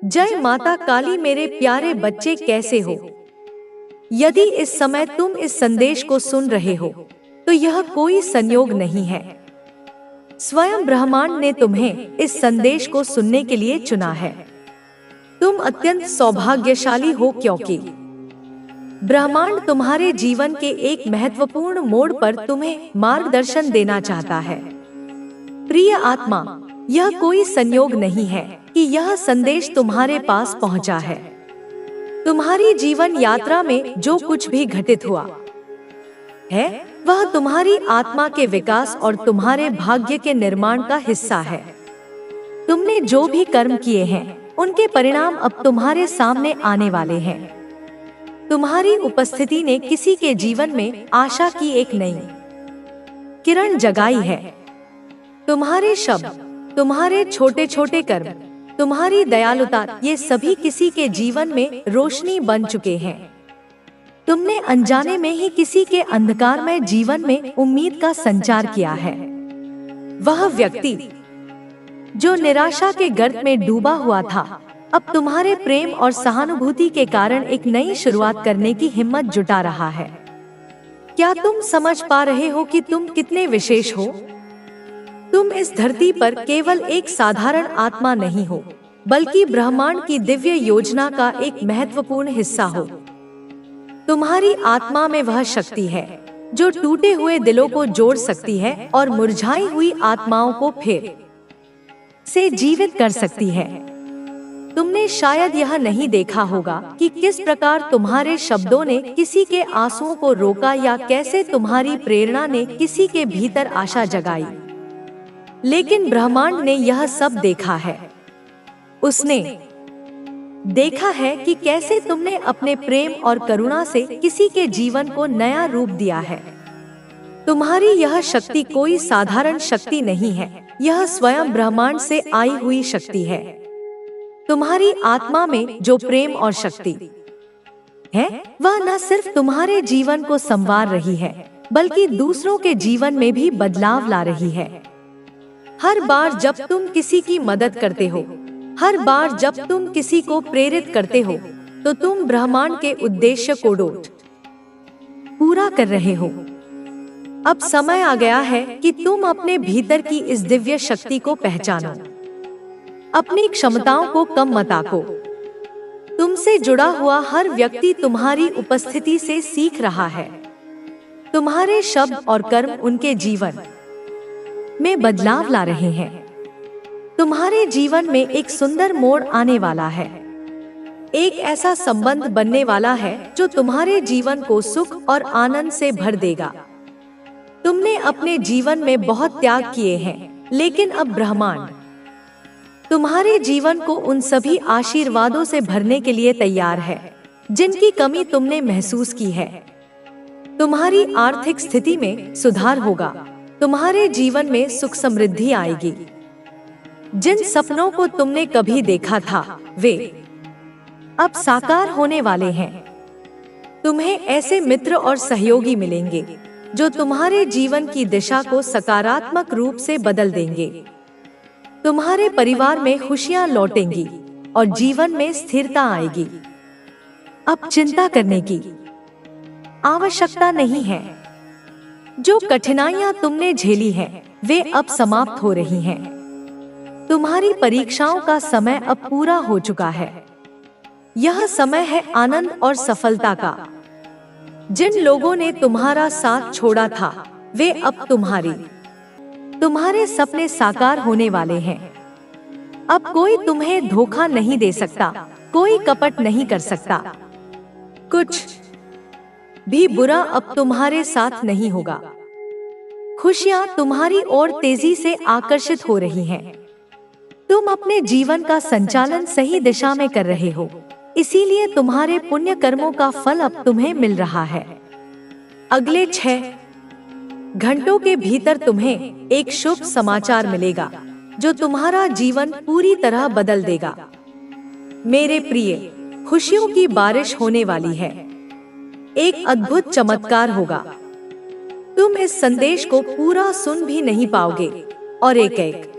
जय माता काली मेरे प्यारे बच्चे, कैसे हो? यदि इस समय तुम इस संदेश को सुन रहे हो तो यह कोई संयोग नहीं है। स्वयं ब्रह्मांड ने तुम्हें इस संदेश को सुनने के लिए चुना है। तुम अत्यंत सौभाग्यशाली हो क्योंकि ब्रह्मांड तुम्हारे जीवन के एक महत्वपूर्ण मोड़ पर तुम्हें मार्गदर्शन देना चाहता है। प्रिय आत्मा, यह कोई संयोग नहीं है कि यह संदेश तुम्हारे पास पहुंचा है। तुम्हारी जीवन यात्रा में जो कुछ भी घटित हुआ है वह तुम्हारी आत्मा के विकास और तुम्हारे भाग्य के निर्माण का हिस्सा है। तुमने जो भी कर्म किए हैं उनके परिणाम अब तुम्हारे सामने आने वाले हैं। तुम्हारी उपस्थिति ने किसी के जीवन में आशा की एक नई किरण जगाई है। तुम्हारे शब्द, तुम्हारे छोटे छोटे कर्म, तुम्हारी दयालुता, ये सभी किसी के जीवन में रोशनी बन चुके हैं। तुमने अनजाने में ही किसी के अंधकारमय जीवन में उम्मीद का संचार किया है। वह व्यक्ति जो निराशा के गर्त में डूबा हुआ था, अब तुम्हारे प्रेम और सहानुभूति के कारण एक नई शुरुआत करने की हिम्मत जुटा रहा है। क्या तुम समझ पा रहे हो कि तुम कितने विशेष हो? तुम इस धरती पर केवल एक साधारण आत्मा नहीं हो, बल्कि ब्रह्मांड की दिव्य योजना का एक महत्वपूर्ण हिस्सा हो। तुम्हारी आत्मा में वह शक्ति है जो टूटे हुए दिलों को जोड़ सकती है और मुरझाई हुई आत्माओं को फिर से जीवित कर सकती है। तुमने शायद यह नहीं देखा होगा कि किस प्रकार तुम्हारे शब्दों ने किसी के आंसुओं को रोका या कैसे तुम्हारी प्रेरणा ने किसी के भीतर आशा जगाई। लेकिन ब्रह्मांड ने यह सब देखा है। उसने देखा है कि कैसे तुमने अपने प्रेम और करुणा से किसी के जीवन को नया रूप दिया है। तुम्हारी यह शक्ति कोई साधारण शक्ति नहीं है, यह स्वयं ब्रह्मांड से आई हुई शक्ति है। तुम्हारी आत्मा में जो प्रेम और शक्ति है वह न सिर्फ तुम्हारे जीवन को संवार रही है, बल्कि दूसरों के जीवन में भी बदलाव ला रही है। हर बार जब तुम किसी की मदद करते हो, हर बार जब तुम किसी को प्रेरित करते हो, तो तुम ब्रह्मांड के उद्देश्य को पूरा कर रहे हो। अब समय आ गया है कि तुम अपने भीतर की इस दिव्य शक्ति को पहचानो। अपनी क्षमताओं को कम मत आंको। तुमसे जुड़ा हुआ हर व्यक्ति तुम्हारी उपस्थिति से सीख रहा है। तुम्हारे शब्द और कर्म उनके जीवन में बदलाव ला रहे हैं। तुम्हारे जीवन में एक सुंदर मोड़ आने वाला है। एक ऐसा संबंध बनने वाला है जो तुम्हारे जीवन को सुख और आनंद से भर देगा। तुमने अपने जीवन में बहुत त्याग किए हैं, लेकिन अब ब्रह्मांड तुम्हारे जीवन को उन सभी आशीर्वादों से भरने के लिए तैयार है जिनकी कमी तुमने महसूस की है। तुम्हारी आर्थिक स्थिति में सुधार होगा। तुम्हारे जीवन में सुख समृद्धि आएगी। जिन सपनों को तुमने कभी देखा था वे अब साकार होने वाले हैं। तुम्हें ऐसे मित्र और सहयोगी मिलेंगे जो तुम्हारे जीवन की दिशा को सकारात्मक रूप से बदल देंगे। तुम्हारे परिवार में खुशियां लौटेंगी और जीवन में स्थिरता आएगी। अब चिंता करने की आवश्यकता नहीं है। जो कठिनाइयां तुमने झेली हैं, वे अब समाप्त हो रही हैं। तुम्हारी परीक्षाओं का समय अब पूरा हो चुका है। यह समय है आनंद और सफलता का। जिन लोगों ने तुम्हारा साथ छोड़ा था, वे अब तुम्हारे सपने साकार होने वाले हैं। अब कोई तुम्हें धोखा नहीं दे सकता, कोई कपट नहीं कर सकता। कुछ भी बुरा अब तुम्हारे साथ नहीं होगा। खुशियां तुम्हारी ओर तेजी से आकर्षित हो रही हैं। तुम अपने जीवन का संचालन सही दिशा में कर रहे हो, इसीलिए तुम्हारे पुण्य कर्मों का फल अब तुम्हें मिल रहा है। अगले 6 घंटों के भीतर तुम्हें एक शुभ समाचार मिलेगा जो तुम्हारा जीवन पूरी तरह बदल देगा। मेरे प्रिय, खुशियों की बारिश होने वाली है। एक अद्भुत चमत्कार होगा। तुम इस संदेश को पूरा सुन भी नहीं पाओगे और एक एक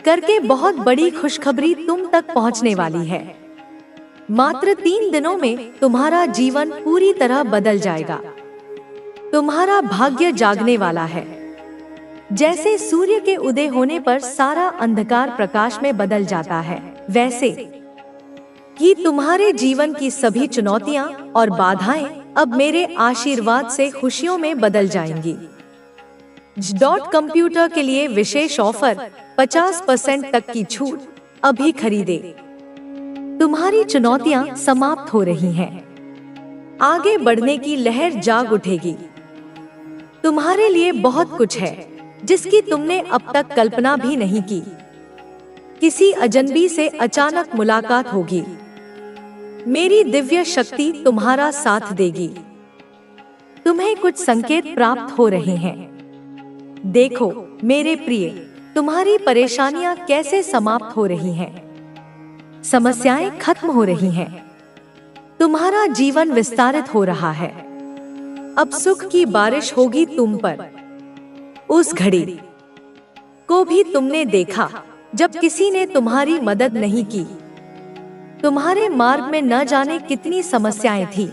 करके बहुत बड़ी खुशखबरी तुम तक पहुंचने वाली है। मात्र 3 दिनों में तुम्हारा जीवन पूरी तरह बदल जाएगा। तुम्हारा भाग्य जागने वाला है। जैसे सूर्य के उदय होने पर सारा अंधकार प्रकाश में बदल जाता है, वैसे ही तुम्हारे जीवन की सभी चुनौतियां और बाधाएं अब मेरे आशीर्वाद से खुशियों में बदल जाएंगी। कंप्यूटर के लिए विशेष ऑफर 50% तक की छूट अभी खरीदे। तुम्हारी चुनौतियां समाप्त हो रही हैं। आगे बढ़ने की लहर जाग उठेगी। तुम्हारे लिए बहुत कुछ है जिसकी तुमने अब तक कल्पना भी नहीं की। किसी अजनबी से अचानक मुलाकात होगी। मेरी दिव्य शक्ति तुम्हारा साथ देगी। तुम्हें कुछ संकेत प्राप्त हो रहे हैं। देखो मेरे प्रिय, तुम्हारी परेशानियां कैसे समाप्त हो रही हैं। समस्याएं खत्म हो रही हैं। तुम्हारा जीवन विस्तारित हो रहा है। अब सुख की बारिश होगी तुम पर। उस घड़ी को भी तुमने देखा जब किसी ने तुम्हारी मदद नहीं की। तुम्हारे मार्ग में न जाने कितनी समस्याएं थी,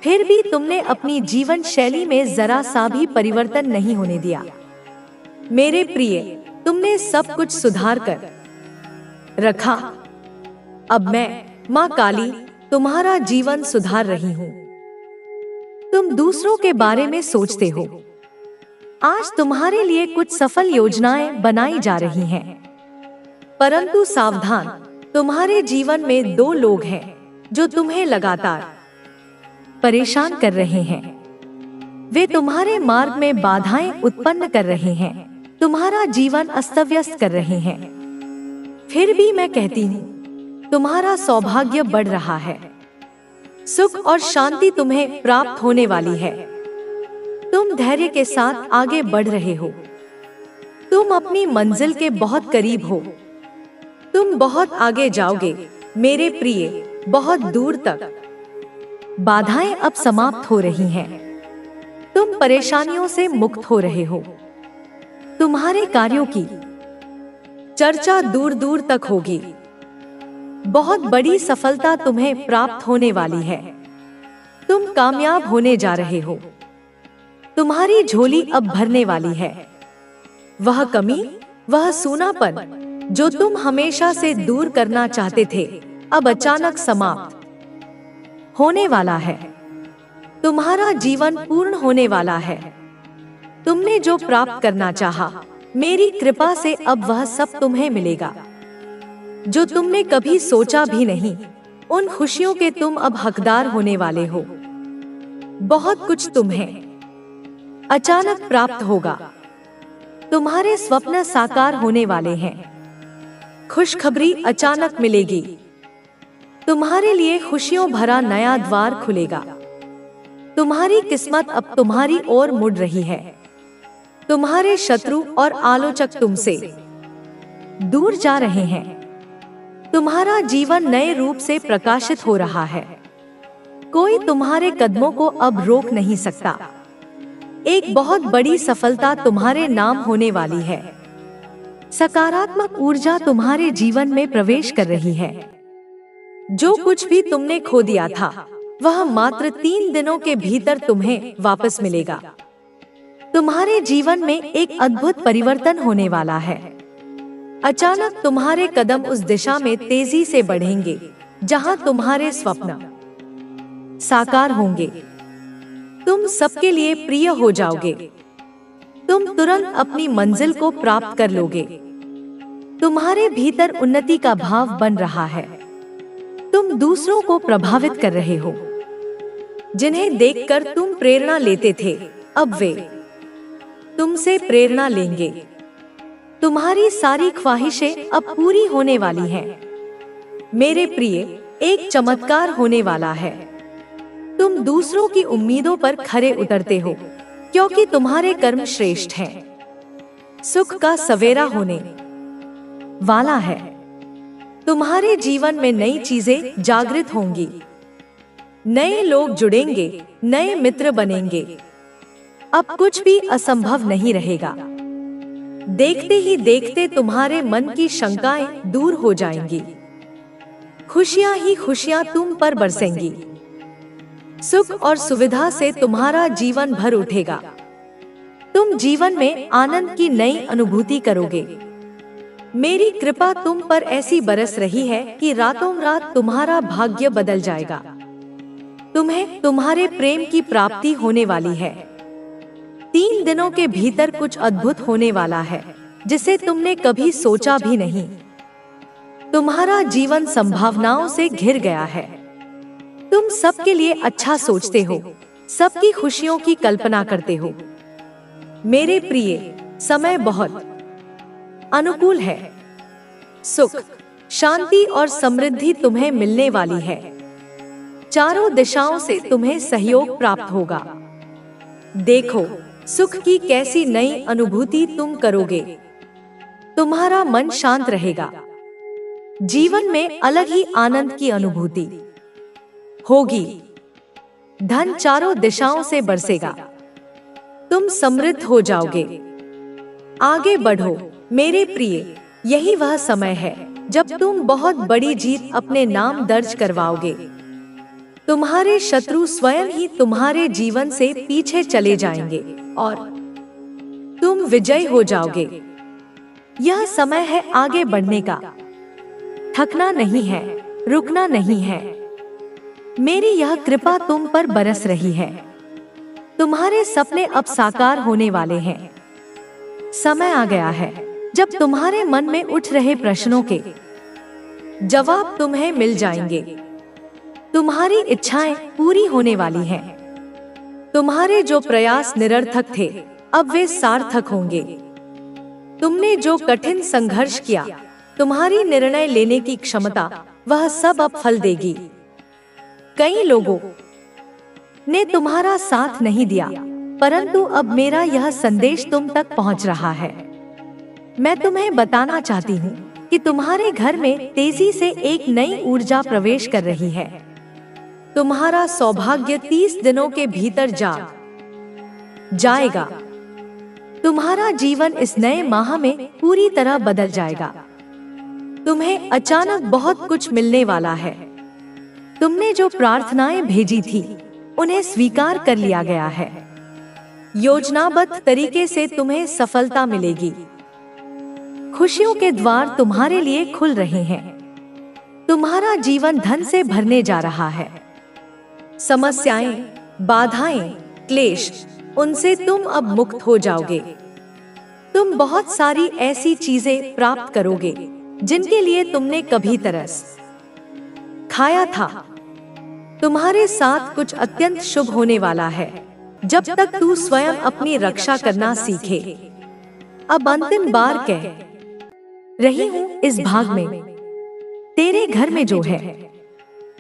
फिर भी तुमने अपनी जीवन शैली में जरा सा भी परिवर्तन नहीं होने दिया। मेरे प्रिय, तुमने सब कुछ सुधार कर रखा। अब मैं, माँ काली, तुम्हारा जीवन सुधार रही हूँ। तुम दूसरों के बारे में सोचते हो। आज तुम्हारे लिए कुछ सफल योजनाएं बनाई जा रही हैं। परंतु सावधान, तुम्हारे जीवन में 2 लोग हैं जो तुम्हें लगातार परेशान कर रहे हैं। वे तुम्हारे मार्ग में बाधाएं उत्पन्न कर रहे हैं, तुम्हारा जीवन अस्त-व्यस्त कर रहे हैं। फिर भी मैं कहती हूँ, तुम्हारा सौभाग्य बढ़ रहा है। सुख और शांति तुम्हें प्राप्त होने वाली है। तुम धैर्य के साथ आगे बढ़ रहे हो। तुम अपनी मंजिल के बहुत करीब हो। तुम बहुत आगे जाओगे मेरे प्रिय, बहुत दूर तक। बाधाएं अब समाप्त हो रही हैं। तुम परेशानियों से मुक्त हो रहे हो। तुम्हारे कार्यों की चर्चा दूर दूर तक होगी। बहुत बड़ी सफलता तुम्हें प्राप्त होने वाली है। तुम कामयाब होने जा रहे हो। तुम्हारी झोली अब भरने वाली है। वह कमी, वह सूनापन जो तुम हमेशा से दूर करना चाहते थे, अब अचानक समाप्त होने वाला है। तुम्हारा जीवन पूर्ण होने वाला है। तुमने जो प्राप्त करना चाहा, मेरी कृपा से अब वह सब तुम्हें मिलेगा जो तुमने कभी सोचा भी नहीं। उन खुशियों के तुम अब हकदार होने वाले हो। बहुत कुछ तुम्हें अचानक प्राप्त होगा। तुम्हारे स्वप्न साकार होने वाले हैं। खुशखबरी अचानक मिलेगी। तुम्हारे लिए खुशियों भरा नया द्वार खुलेगा। तुम्हारी किस्मत अब तुम्हारी ओर मुड़ रही है। तुम्हारे शत्रु और आलोचक तुमसे दूर जा रहे हैं। तुम्हारा जीवन नए रूप से प्रकाशित हो रहा है। कोई तुम्हारे कदमों को अब रोक नहीं सकता। एक बहुत बड़ी सफलता तुम्हारे नाम होने वाली है। सकारात्मक ऊर्जा तुम्हारे जीवन में प्रवेश कर रही है। जो कुछ भी तुमने खो दिया था, वह मात्र 3 दिनों के भीतर तुम्हें वापस मिलेगा। तुम्हारे जीवन में एक अद्भुत परिवर्तन होने वाला है। अचानक तुम्हारे कदम उस दिशा में तेजी से बढ़ेंगे जहां तुम्हारे स्वप्न साकार होंगे। तुम सबके लिए प्रिय हो जाओगे। तुम तुरंत अपनी मंजिल को प्राप्त कर लोगे। तुम्हारे भीतर उन्नति का भाव बन रहा है। तुम दूसरों को प्रभावित कर रहे हो। जिन्हें देखकर तुम प्रेरणा लेते थे, अब वे तुमसे प्रेरणा लेंगे। तुम्हारी सारी ख्वाहिशें अब पूरी होने वाली हैं। मेरे प्रिय, एक चमत्कार होने वाला है। तुम दूसरों की उम्मीदों पर खरे उतरते हो, क्योंकि तुम्हारे कर्म श्रेष्ठ हैं। सुख का सवेरा होने वाला है। तुम्हारे जीवन में नई चीजें जागृत होंगी। नए लोग जुड़ेंगे, नए मित्र बनेंगे। अब कुछ भी असंभव नहीं रहेगा। देखते ही देखते तुम्हारे मन की शंकाएं दूर हो जाएंगी। खुशियां ही खुशियां तुम पर बरसेंगी। सुख और सुविधा से तुम्हारा जीवन भर उठेगा। तुम जीवन में आनंद की नई अनुभूति करोगे। मेरी कृपा तुम पर ऐसी बरस रही है कि रातों रात तुम्हारा भाग्य बदल जाएगा। तुम्हें तुम्हारे प्रेम की प्राप्ति होने वाली है। 3 दिनों के भीतर कुछ अद्भुत होने वाला है, जिसे तुमने कभी सोचा भी नहीं। तुम्हारा जीवन संभावनाओं से घिर गया है। तुम सबके लिए अच्छा सोचते हो, सबकी खुशियों की कल्पना करते हो। मेरे प्रिय, समय बहुत अनुकूल है। सुख, शांति और समृद्धि तुम्हें मिलने वाली है। चारों दिशाओं से तुम्हें सहयोग प्राप्त होगा। देखो, सुख की कैसी नई अनुभूति तुम करोगे। तुम्हारा मन शांत रहेगा। जीवन में अलग ही आनंद की अनुभूति होगी। धन चारों दिशाओं से बरसेगा। तुम समृद्ध हो जाओगे। आगे बढ़ो मेरे प्रिय, यही वह समय है जब तुम बहुत बड़ी जीत अपने नाम दर्ज करवाओगे। तुम्हारे शत्रु स्वयं ही तुम्हारे जीवन से पीछे चले जाएंगे और तुम विजयी हो जाओगे। यह समय है आगे बढ़ने का। थकना नहीं है, रुकना नहीं है। मेरी यह कृपा तुम पर बरस रही है। तुम्हारे सपने अब साकार होने वाले हैं। समय आ गया है जब तुम्हारे मन में उठ रहे प्रश्नों के जवाब तुम्हें मिल जाएंगे। तुम्हारी इच्छाएं पूरी होने वाली हैं। तुम्हारे जो प्रयास निरर्थक थे, अब वे सार्थक होंगे। तुमने जो कठिन संघर्ष किया, तुम्हारी निर्णय लेने की क्षमता, वह सब अब फल देगी। कई लोगों ने तुम्हारा साथ नहीं दिया, परंतु अब मेरा यह संदेश तुम तक पहुंच रहा है। मैं तुम्हें बताना चाहती हूँ कि तुम्हारे घर में तेजी से एक नई ऊर्जा प्रवेश कर रही है। तुम्हारा सौभाग्य 30 दिनों के भीतर जाएगा। तुम्हारा जीवन इस नए माह में पूरी तरह बदल जाएगा। तुम्हें अचानक बहुत कुछ मिलने वाला है। तुमने जो प्रार्थनाएं भेजी थी, उन्हें स्वीकार कर लिया गया है। योजनाबद्ध तरीके से तुम्हें सफलता मिलेगी। खुशियों के द्वार तुम्हारे लिए खुल रहे हैं। तुम्हारा जीवन धन से भरने जा रहा है। समस्याएं, बाधाएं, क्लेश, उनसे तुम अब मुक्त हो जाओगे। तुम बहुत सारी ऐसी चीजें प्राप्त करोगे जिनके लिए तुमने कभी तरस खाया था। तुम्हारे साथ कुछ अत्यंत शुभ होने वाला है जब तक तू स्वयं अपनी रक्षा करना सीखे। अब अंतिम बार कह रही हूँ, इस भाग में तेरे घर में जो है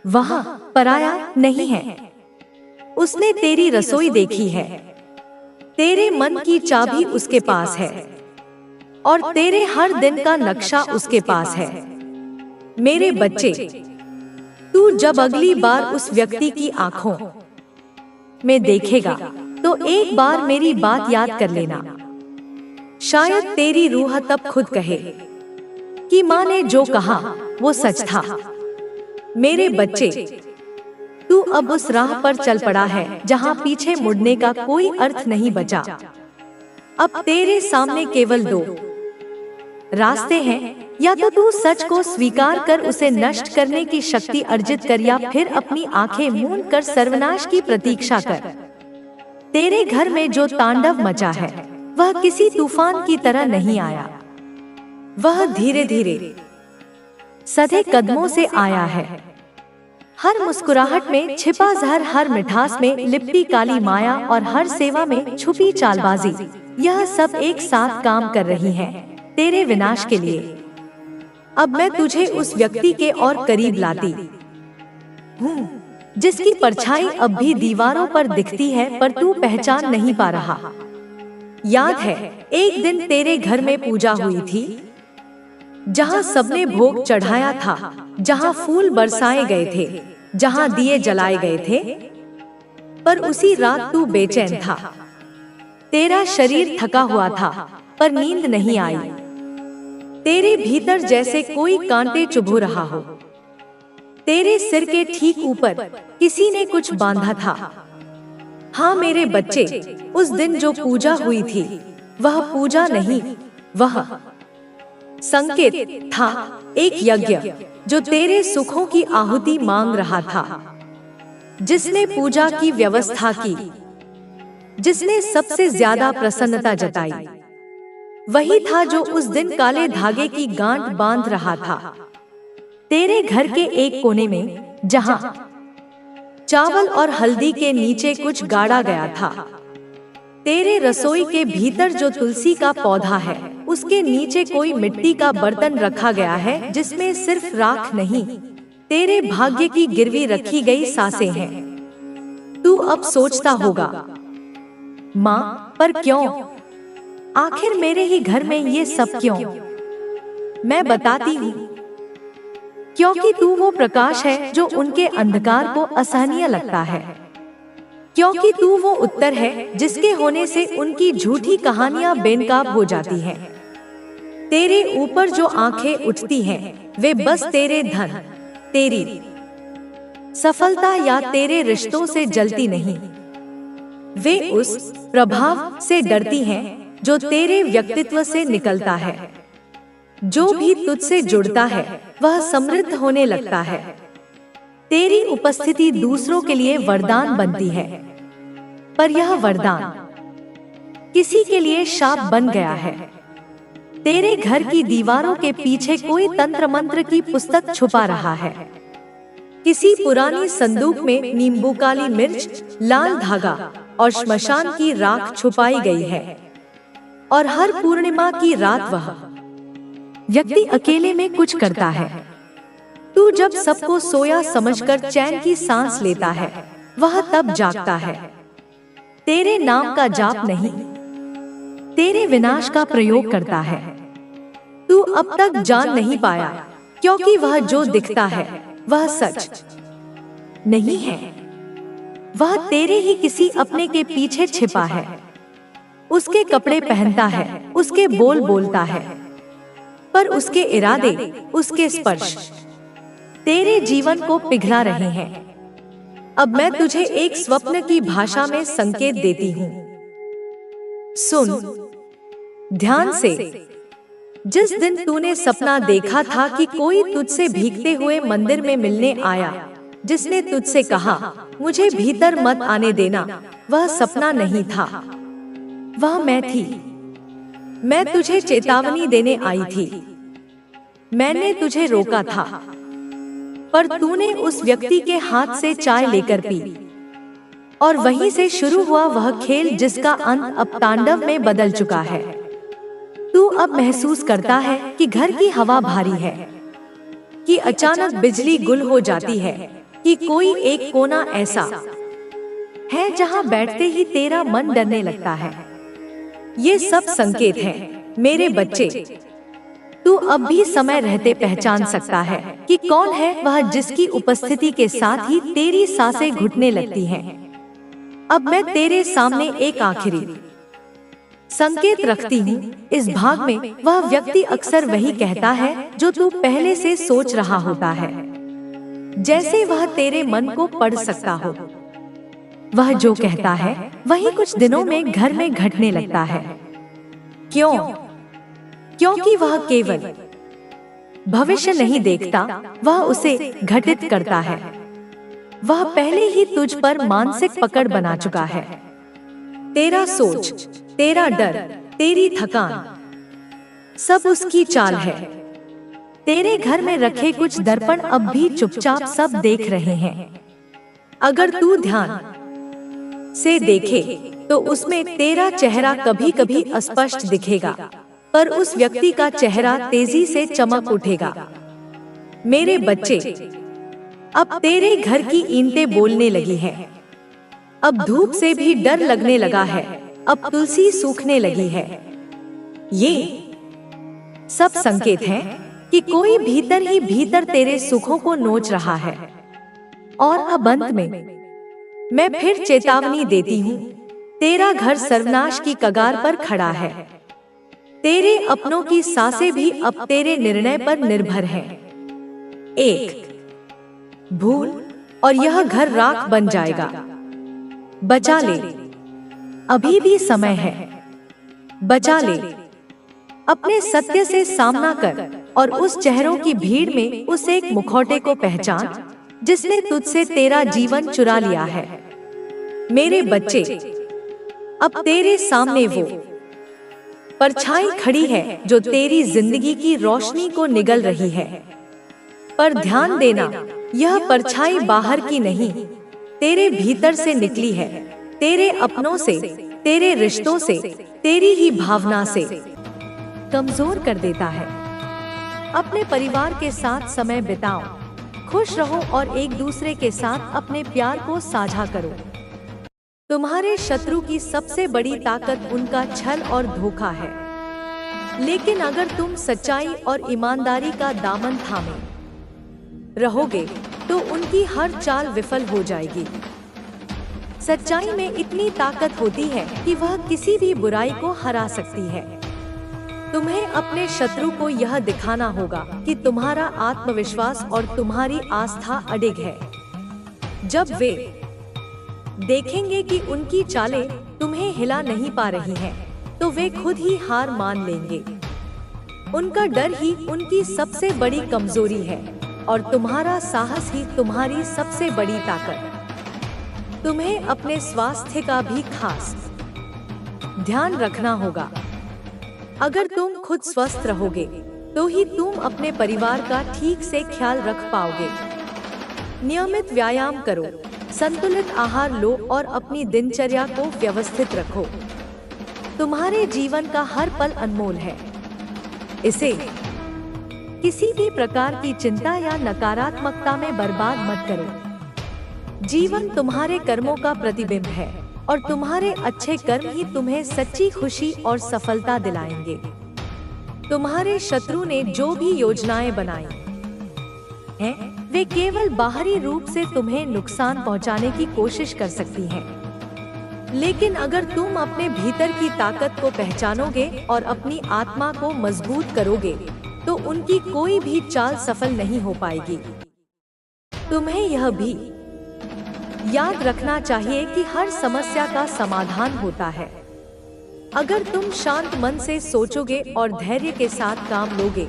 वहाँ पराया नहीं है। उसने तेरी रसोई देखी है। तेरे मन की चाबी उसके पास है और तेरे हर दिन का नक्शा उसके पास है। मेरे बच्चे, तू जब अगली बार उस व्यक्ति की आंखों में देखेगा तो एक बार मेरी बात याद कर लेना। शायद तेरी रूह तब खुद कहे कि माँ ने जो कहा वो सच था। मेरे बच्चे, तू अब उस राह पर चल पड़ा है जहाँ पीछे मुड़ने का कोई अर्थ नहीं बचा। अब तेरे सामने केवल 2 रास्ते हैं, या तो तू सच को स्वीकार कर उसे नष्ट करने की शक्ति अर्जित कर, या फिर अपनी आंखें मूंद कर सर्वनाश की प्रतीक्षा कर। तेरे घर में जो तांडव मचा है वह किसी तूफान की तरह नहीं आया। वह धीरे धीरे सधे कदमों से आया है। हर मुस्कुराहट में छिपा जहर, हर मिठास में लिपटी काली माया और हर सेवा में छुपी चालबाजी, यह सब एक साथ काम कर रही है तेरे विनाश के लिए। अब मैं तुझे उस व्यक्ति के और करीब लाती हूँ जिसकी परछाई अब भी दीवारों पर दिखती है, पर तू पहचान नहीं पा रहा। याद है, एक दिन तेरे घर में पूजा हुई थी, जहाँ सबने भोग चढ़ाया था, जहाँ फूल बरसाए गए थे, जहाँ दिए जलाए गए थे, पर उसी रात तू बेचैन था। तेरा शरीर थका हुआ था पर नींद नहीं आई। तेरे भीतर जैसे कोई कांटे चुभो रहा हो। तेरे सिर के ठीक ऊपर किसी ने कुछ बांधा था। हाँ मेरे बच्चे, उस दिन जो पूजा हुई थी वह पूजा नहीं, वह संकेत था, एक यज्ञ जो तेरे सुखों की आहुति मांग रहा था। जिसने पूजा की व्यवस्था की, जिसने सबसे ज्यादा प्रसन्नता जताई, वही था जो उस दिन काले धागे की गांठ बांध रहा था। तेरे घर के एक कोने में, जहां चावल और हल्दी के नीचे कुछ गाड़ा गया था, तेरे रसोई के भीतर जो तुलसी का पौधा है, उसके नीचे कोई मिट्टी का बर्तन रखा गया है जिसमें सिर्फ राख नहीं, तेरे भाग्य की गिरवी रखी गई सांसें हैं। तू अब सोचता होगा, माँ पर क्यों, आखिर मेरे ही घर में ये सब क्यों? मैं बताती हूँ, क्योंकि तू वो प्रकाश है जो उनके अंधकार को असहनीय लगता है। क्योंकि तू वो उत्तर है जिसके होने से उनकी झूठी कहानियां बेनकाब हो जाती हैं। तेरे ऊपर जो आंखें उठती हैं, वे बस तेरे धन, तेरी सफलता या तेरे रिश्तों से जलती नहीं, वे उस प्रभाव से डरती हैं जो तेरे व्यक्तित्व से निकलता है। जो भी तुझसे जुड़ता है वह समृद्ध होने लगता है। तेरी उपस्थिति दूसरों के लिए वरदान बनती है, पर यह वरदान किसी के लिए शाप बन गया है। तेरे घर की दीवारों के पीछे कोई तंत्र मंत्र की पुस्तक छुपा रहा है। किसी पुरानी संदूक में नींबू, काली मिर्च, लाल धागा और श्मशान की राख छुपाई गई है, और हर पूर्णिमा की रात वह व्यक्ति अकेले में कुछ करता है। तू जब सबको सोया समझकर चैन की सांस लेता है, वह तब जागता है। तेरे नाम का जाप नहीं, तेरे विनाश का प्रयोग करता है। तू अब तक जान नहीं पाया, क्योंकि वह जो दिखता है वह सच नहीं है। वह तेरे ही किसी अपने के पीछे छिपा है। उसके कपड़े पहनता है, उसके बोल बोलता है, पर उसके इरादे, उसके स्पर्श तेरे जीवन को पिघला रहे हैं। अब मैं तुझे एक स्वप्न की भाषा में संकेत देती हूँ। सुन ध्यान से। जिस दिन तूने सपना देखा था कि कोई तुझसे भीगते हुए मंदिर में मिलने आया, जिसने तुझसे कहा मुझे भीतर मत आने देना, वह सपना नहीं था, वह मैं थी। मैं तुझे चेतावनी देने आई थी। मैंने तुझे रोका था, पर तूने उस व्यक्ति के हाथ से चाय लेकर पी, और वहीं से शुरू हुआ वह खेल जिसका अंत अब तांडव में बदल चुका है। तू अब महसूस करता है कि घर की हवा भारी है, कि अचानक बिजली गुल हो जाती है, कि कोई एक कोना ऐसा है जहां बैठते ही तेरा मन डरने लगता है। ये सब संकेत हैं, मेरे बच्चे। तू अब भी समय रहते पहचान सकता है कि कौन है वह जिसकी उपस्थिति के साथ ही तेरी सांसें घुटने लगती हैं। अब मैं तेरे सामने एक आखिरी संकेत रखती हूँ। इस भाग में वह व्यक्ति अक्सर वही कहता है जो तू पहले से सोच रहा होता है, जैसे वह तेरे मन को पढ़ सकता हो। वह जो कहता है वही कुछ दिनों में घर में घटने लगता है। क्यों? क्योंकि वह केवल भविष्य नहीं देखता, वह उसे घटित करता है। वह पहले ही तुझ पर मानसिक पकड़ बना चुका है। तेरा सोच, तेरा डर, तेरी थकान, सब उसकी चाल है। तेरे घर में रखे कुछ दर्पण अब भी चुपचाप सब देख रहे हैं। अगर तू ध्यान से देखे तो उसमें तेरा चेहरा कभी कभी अस्पष्ट दिखेगा, पर उस व्यक्ति का चेहरा तेजी से चमक उठेगा। मेरे बच्चे, अब तेरे घर की ईंटें बोलने लगी हैं। अब धूप से भी डर लगने लगा है। अब तुलसी सूखने लगी है। ये सब संकेत हैं कि कोई भीतर ही भीतर तेरे सुखों को नोच रहा है। और अब अंत में मैं फिर चेतावनी देती हूँ, तेरा घर सर्वनाश की कगार पर खड़ा है। तेरे अपनों की सांसें भी अब तेरे निर्णय पर निर्भर हैं। एक भूल और यह घर राख बन जाएगा। बचा ले, अभी भी समय है। बचा ले, अपने सत्य से सामना कर और उस चेहरों की भीड़ में उस एक मुखौटे को पहचान जिसने तुझसे तेरा जीवन चुरा लिया है। मेरे बच्चे, अब तेरे सामने वो परछाई खड़ी है जो तेरी जिंदगी की रोशनी को निगल रही है। पर ध्यान देना, यह परछाई बाहर की नहीं, तेरे भीतर से निकली है। तेरे अपनों से, तेरे रिश्तों से, तेरी ही भावना से कमजोर कर देता है। अपने परिवार के साथ समय बिताओ, खुश रहो और एक दूसरे के साथ अपने प्यार को साझा करो। तुम्हारे शत्रु की सबसे बड़ी ताकत उनका छल और धोखा है, लेकिन अगर तुम सच्चाई और ईमानदारी का दामन थामे रहोगे तो उनकी हर चाल विफल हो जाएगी। सच्चाई में इतनी ताकत होती है कि वह किसी भी बुराई को हरा सकती है। तुम्हें अपने शत्रु को यह दिखाना होगा कि तुम्हारा आत्मविश्वास और तुम्हारी आस्था अडिग है। जब वे देखेंगे कि उनकी चालें तुम्हें हिला नहीं पा रही हैं, तो वे खुद ही हार मान लेंगे। उनका डर ही उनकी सबसे बड़ी कमजोरी है और तुम्हारा साहस ही तुम्हारी सबसे बड़ी ताकत। तुम्हें अपने स्वास्थ्य का भी खास ध्यान रखना होगा। अगर तुम खुद स्वस्थ रहोगे तो ही तुम अपने परिवार का ठीक से ख्याल रख पाओगे। नियमित व्यायाम करो, संतुलित आहार लो और अपनी दिनचर्या को व्यवस्थित रखो। तुम्हारे जीवन का हर पल अनमोल है, इसे किसी भी प्रकार की चिंता या नकारात्मकता में बर्बाद मत करो। जीवन तुम्हारे कर्मों का प्रतिबिंब है और तुम्हारे अच्छे कर्म ही तुम्हें सच्ची खुशी और सफलता दिलाएंगे। तुम्हारे शत्रु ने जो भी योजनाएं बनाई हैं, वे केवल बाहरी रूप से तुम्हें नुकसान पहुंचाने की कोशिश कर सकती हैं। लेकिन अगर तुम अपने भीतर की ताकत को पहचानोगे और अपनी आत्मा को मजबूत करोगे, तो उनकी कोई भी चाल सफल नहीं हो पाएगी। तुम्हें यह भी याद रखना चाहिए कि हर समस्या का समाधान होता है। अगर तुम शांत मन से सोचोगे और धैर्य के साथ काम लोगे,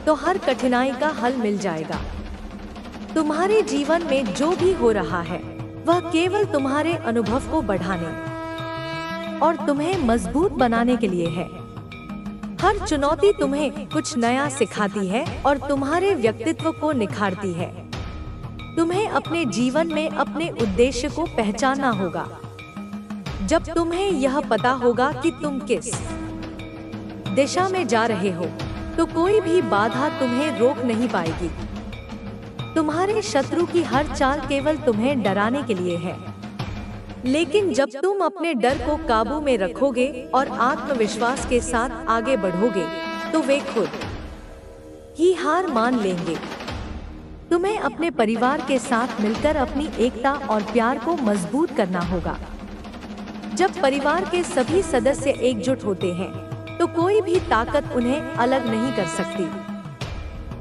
तो हर कठिनाई का हल मिल जाएगा। तुम्हारे जीवन में जो भी हो रहा है, वह केवल तुम्हारे अनुभव को बढ़ाने और तुम्हें मजबूत बनाने के लिए है। हर चुनौती तुम्हें कुछ नया सिखाती है और तुम्हारे व्यक्तित्व को निखारती है। तुम्हें अपने जीवन में अपने उद्देश्य को पहचानना होगा। जब तुम्हें यह पता होगा कि तुम किस दिशा में जा रहे हो, तो कोई भी बाधा तुम्हें रोक नहीं पाएगी। तुम्हारे शत्रु की हर चाल केवल तुम्हें डराने के लिए है, लेकिन जब तुम अपने डर को काबू में रखोगे और आत्मविश्वास के साथ आगे बढ़ोगे, तो वे खुद ही हार मान लेंगे। तुम्हें अपने परिवार के साथ मिलकर अपनी एकता और प्यार को मजबूत करना होगा। जब परिवार के सभी सदस्य एकजुट होते हैं, तो कोई भी ताकत उन्हें अलग नहीं कर सकती।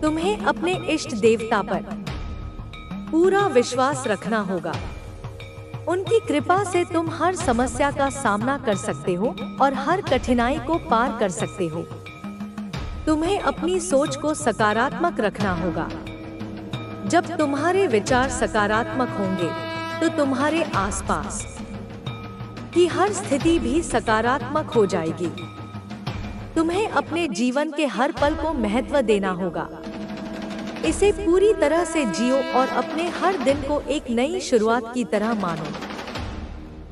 तुम्हें अपने इष्ट देवता पर पूरा विश्वास रखना होगा। उनकी कृपा से तुम हर समस्या का सामना कर सकते हो और हर कठिनाई को पार कर सकते हो। तुम्हें अपनी सोच को सकारात्मक रखना होगा। जब तुम्हारे विचार सकारात्मक होंगे, तो तुम्हारे आसपास की हर स्थिति भी सकारात्मक हो जाएगी। तुम्हें अपने जीवन के हर पल को महत्व देना होगा। इसे पूरी तरह से जियो और अपने हर दिन को एक नई शुरुआत की तरह मानो।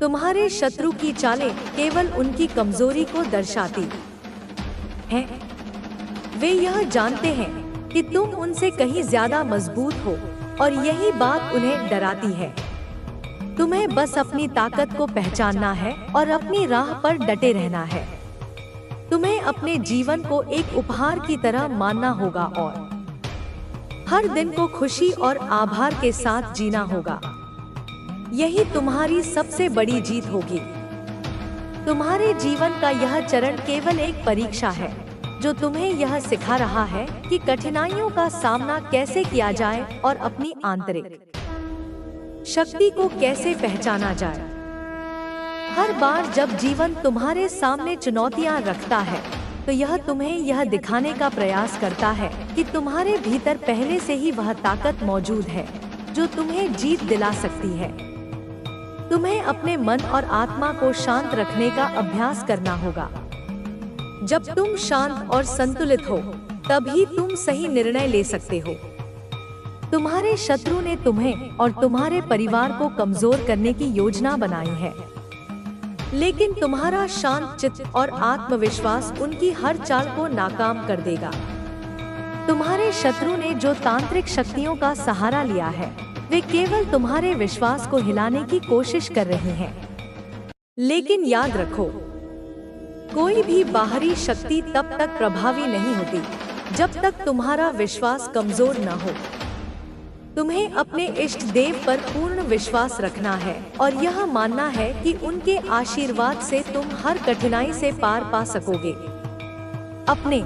तुम्हारे शत्रु की चालें केवल उनकी कमजोरी को दर्शाती हैं। वे यह जानते हैं कि तुम उनसे कहीं ज्यादा मजबूत हो और यही बात उन्हें डराती है। तुम्हें बस अपनी ताकत को पहचानना है और अपनी राह पर डटे रहना है। तुम्हें अपने जीवन को एक उपहार की तरह मानना होगा और हर दिन को खुशी और आभार के साथ जीना होगा। यही तुम्हारी सबसे बड़ी जीत होगी। तुम्हारे जीवन का यह चरण केवल एक परीक्षा है, जो तुम्हें यह सिखा रहा है कि कठिनाइयों का सामना कैसे किया जाए और अपनी आंतरिक शक्ति को कैसे पहचाना जाए। हर बार जब जीवन तुम्हारे सामने चुनौतियां रखता है, तो यह तुम्हें यह दिखाने का प्रयास करता है कि तुम्हारे भीतर पहले से ही वह ताकत मौजूद है जो तुम्हें जीत दिला सकती है। तुम्हें अपने मन और आत्मा को शांत रखने का अभ्यास करना होगा। जब तुम शांत और संतुलित हो, तभी तुम सही निर्णय ले सकते हो। तुम्हारे शत्रु ने तुम्हें और तुम्हारे परिवार को कमजोर करने की योजना बनाई है, लेकिन तुम्हारा शांत चित्त और आत्मविश्वास उनकी हर चाल को नाकाम कर देगा। तुम्हारे शत्रु ने जो तांत्रिक शक्तियों का सहारा लिया है, वे केवल तुम्हारे विश्वास को हिलाने की कोशिश कर रहे हैं। लेकिन याद रखो, कोई भी बाहरी शक्ति तब तक प्रभावी नहीं होती जब तक तुम्हारा विश्वास कमजोर न हो। तुम्हें अपने इष्ट देव पर पूर्ण विश्वास रखना है और यह मानना है कि उनके आशीर्वाद से तुम हर कठिनाई से पार पा सकोगे। अपने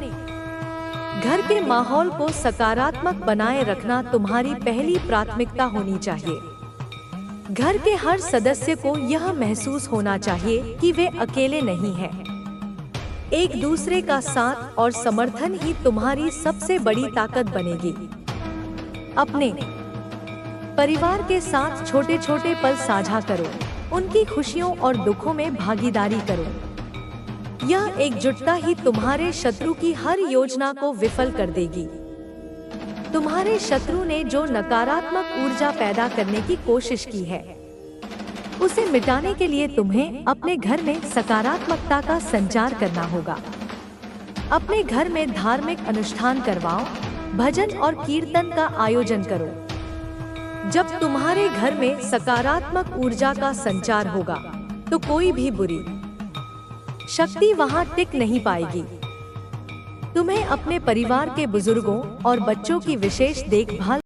घर के माहौल को सकारात्मक बनाए रखना तुम्हारी पहली प्राथमिकता होनी चाहिए। घर के हर सदस्य को यह महसूस होना चाहिए कि वे अकेले नहीं हैं। एक दूसरे का साथ और समर्थन ही तुम्हारी सबसे बड़ी ताकत बनेगी। अपने परिवार के साथ छोटे छोटे पल साझा करो, उनकी खुशियों और दुखों में भागीदारी करो। यह एकजुटता ही तुम्हारे शत्रु की हर योजना को विफल कर देगी। तुम्हारे शत्रु ने जो नकारात्मक ऊर्जा पैदा करने की कोशिश की है, उसे मिटाने के लिए तुम्हें अपने घर में सकारात्मकता का संचार करना होगा। अपने घर में धार्मिक अनुष्ठान करवाओ, भजन और कीर्तन का आयोजन करो। जब तुम्हारे घर में सकारात्मक ऊर्जा का संचार होगा, तो कोई भी बुरी शक्ति वहां टिक नहीं पाएगी। तुम्हें अपने परिवार के बुजुर्गों और बच्चों की विशेष देखभाल